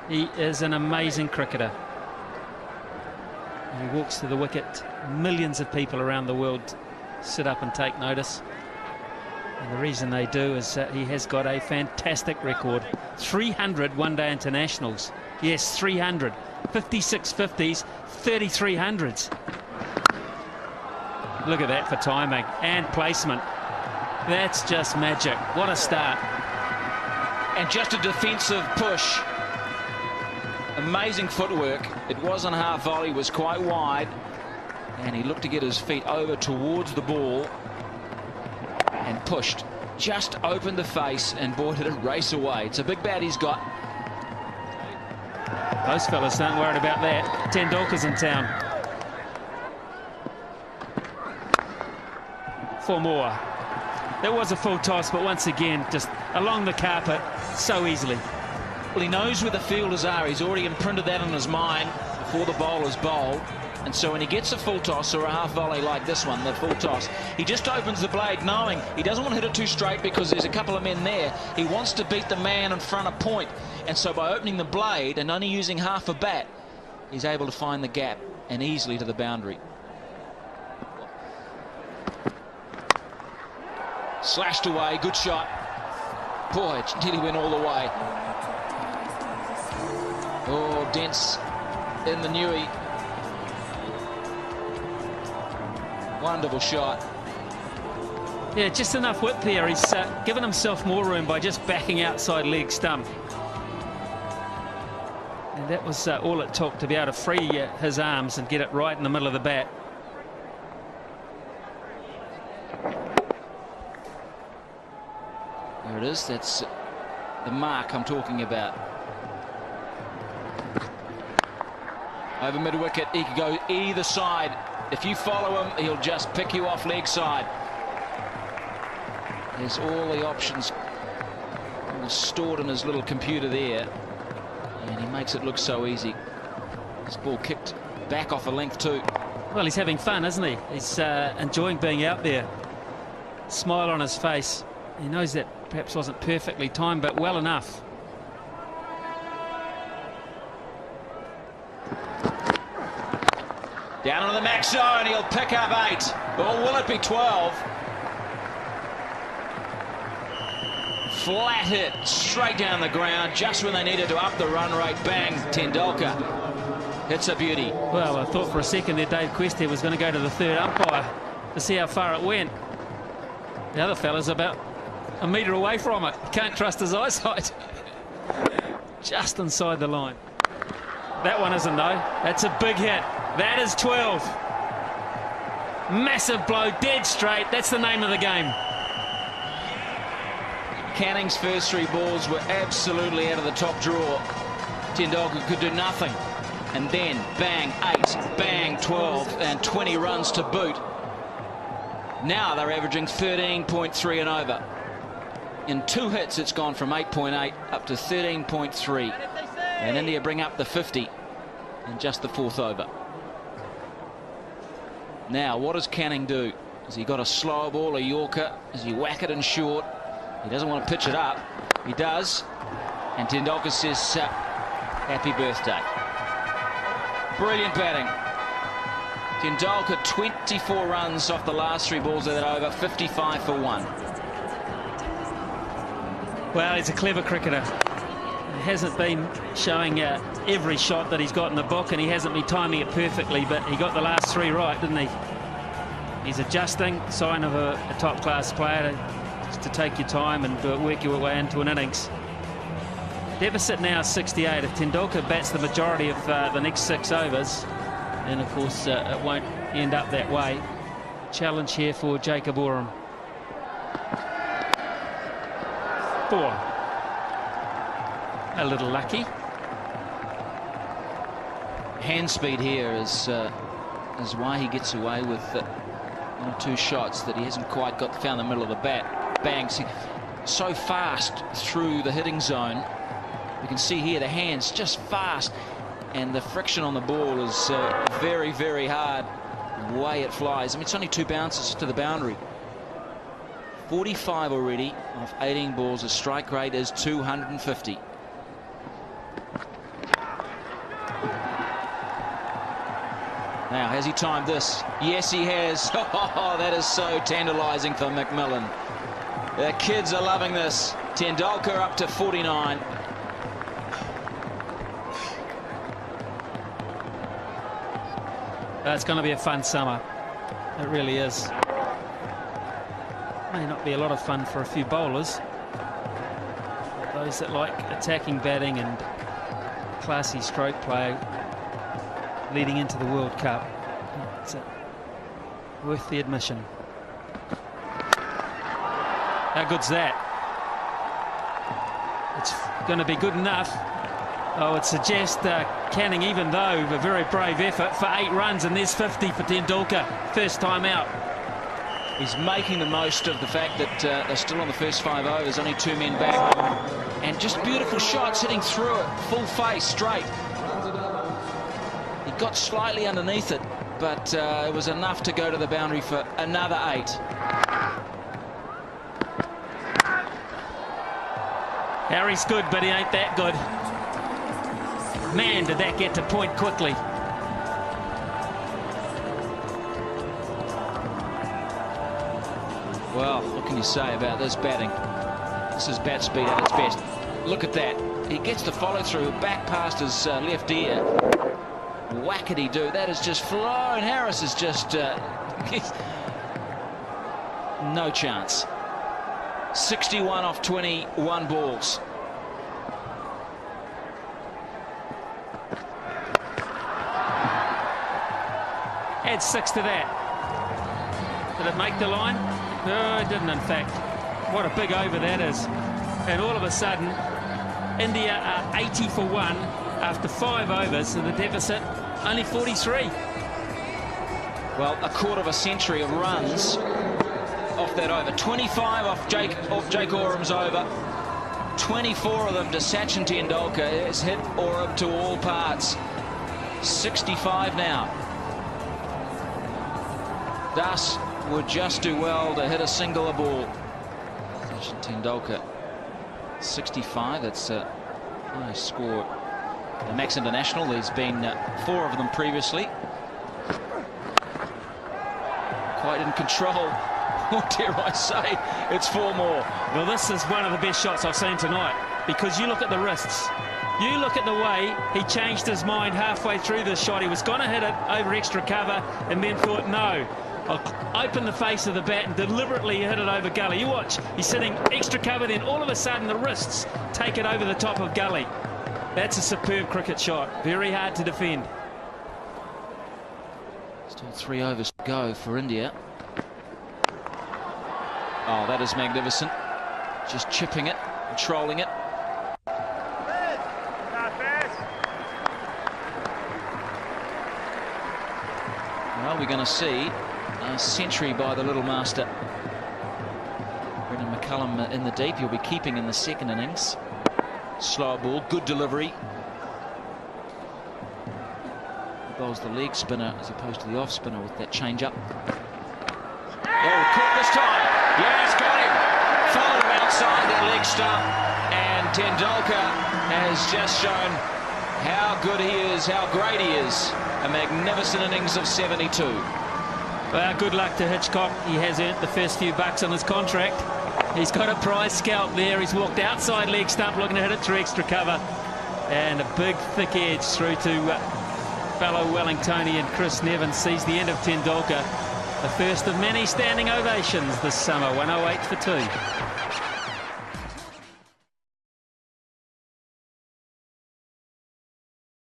He is an amazing cricketer. He walks to the wicket. Millions of people around the world sit up and take notice. And the reason they do is that he has got a fantastic record. 300 one-day internationals. Yes, 300. 56 50s, 33 hundreds. Look at that for timing and placement. That's just magic. What a start. And just a defensive push. Amazing footwork. It wasn't half volley, was quite wide. And he looked to get his feet over towards the ball and pushed. Just opened the face, and boy, did it race away. It's a big bat he's got. Those fellas aren't worried about that. Tendulkar's in town. 4 more. That was a full toss, but once again, just along the carpet so easily. Well, he knows where the fielders are. He's already imprinted that on his mind before the bowler's bowled. And so when he gets a full toss or a half volley like this one, the full toss, he just opens the blade knowing he doesn't want to hit it too straight because there's a couple of men there. He wants to beat the man in front of point. And so by opening the blade and only using half a bat, he's able to find the gap and easily to the boundary. Slashed away, good shot. Boy, it nearly went all the way. Oh, dense in the newie. Wonderful shot. Yeah, just enough width there. He's given himself more room by just backing outside leg stump. And that was all it took to be able to free his arms and get it right in the middle of the bat. There it is. That's the mark I'm talking about. Over mid-wicket, he could go either side. If you follow him, he'll just pick you off leg side. There's all the options stored in his little computer there. And he makes it look so easy. This ball kicked back off a length too. Well, he's having fun, isn't he? He's enjoying being out there. Smile on his face. He knows that perhaps wasn't perfectly timed, but well enough. Down on the max zone, he'll pick up 8. Or will it be 12? Flat hit, straight down the ground, just when they needed to up the run rate. Bang, Tendulkar. It's a beauty. Well, I thought for a second there Dave Questie was going to go to the third umpire to see how far it went. The other fella's about a metre away from it. Can't trust his eyesight. Just inside the line. That one isn't, though. That's a big hit. That is 12. Massive blow, dead straight. That's the name of the game. Canning's first 3 balls were absolutely out of the top drawer. Tendulkar could do nothing. And then, bang, 8, bang, 12, and 20 runs to boot. Now they're averaging 13.3 and over. In 2 hits, it's gone from 8.8 up to 13.3. And India bring up the 50 in just the 4th over. Now, what does Canning do? Has he got a slow ball, a Yorker? Does he whack it in short? He doesn't want to pitch it up. He does. And Tendulkar says, happy birthday. Brilliant batting. Tendulkar 24 runs off the last 3 balls of that over, 55 for 1. Well, he's a clever cricketer. He hasn't been showing every shot that he's got in the book, and he hasn't been timing it perfectly, but he got the last 3 right, didn't he? He's adjusting, sign of a top-class player, just to take your time and work your way into an innings. Deficit now is 68. If Tendulkar bats the majority of the next 6 overs, then of course it won't end up that way. Challenge here for Jacob Oram. 4. A little lucky. Hand speed here is why he gets away with 1 or 2 shots that he hasn't quite found the middle of the bat. Bang, so fast through the hitting zone. You can see here the hands just fast, and the friction on the ball is very, very hard. The way it flies. I mean, it's only 2 bounces to the boundary. 45 already off 18 balls. The strike rate is 250. Now, has he timed this? Yes, he has. Oh, that is so tantalising for McMillan. The kids are loving this. Tendulkar up to 49. It's going to be a fun summer. It really is. May not be a lot of fun for a few bowlers. Those that like attacking batting and classy stroke play leading into the World Cup. It's worth the admission. How good's that? It's going to be good enough. Oh, it suggests Canning, even though a very brave effort, for 8 runs, and there's 50 for Tendulkar. First time out. He's making the most of the fact that they're still on the first 5 overs, only 2 men back. And just beautiful shots hitting through it, full face, straight. He got slightly underneath it, but it was enough to go to the boundary for another 8. Harry's good, but he ain't that good. Man, did that get to point quickly. Well, what can you say about this batting? This is bat speed at its best. Look at that. He gets the follow-through back past his left ear. Whackety-do. That is just flown. Harris is just... no chance. 61 off 21 balls. Add 6 to that. Did it make the line? No, it didn't, in fact. What a big over that is. And all of a sudden, India are 80 for 1 after 5 overs, and the deficit only 43. Well, a quarter of a century of runs off that over. 25 off Jake Oram's over. 24 of them to Sachin Tendulkar. Has hit Oram to all parts. 65 now. Das would just do well to hit a singular ball. Sachin Tendulkar, 65. That's a nice score. The Max International, there's been 4 of them previously. Quite in control. What dare I say? It's 4 more. Well, this is one of the best shots I've seen tonight, because you look at the wrists. You look at the way he changed his mind halfway through this shot. He was going to hit it over extra cover and then thought, no, I'll open the face of the bat and deliberately hit it over gully. You watch, he's sitting extra cover, then all of a sudden the wrists take it over the top of gully. That's a superb cricket shot. Very hard to defend. Still 3 overs to go for India. Oh, that is magnificent. Just chipping it, controlling it. Well, we're going to see a century by the little master. Brendan McCullum in the deep. He'll be keeping in the second innings. Slow ball, good delivery. He bowls the leg spinner as opposed to the off spinner with that change up. Oh, caught this time. Yes, got him. Followed him outside that leg stump. And Tendulkar has just shown how good he is, how great he is. A magnificent innings of 72. Well, good luck to Hitchcock. He has earned the first few bucks on his contract. He's got a prize scalp there. He's walked outside leg stump looking to hit it through extra cover. And a big thick edge through to fellow Wellingtonian Chris Nevin. Sees the end of Tendulkar. The first of many standing ovations this summer. 108 for 2.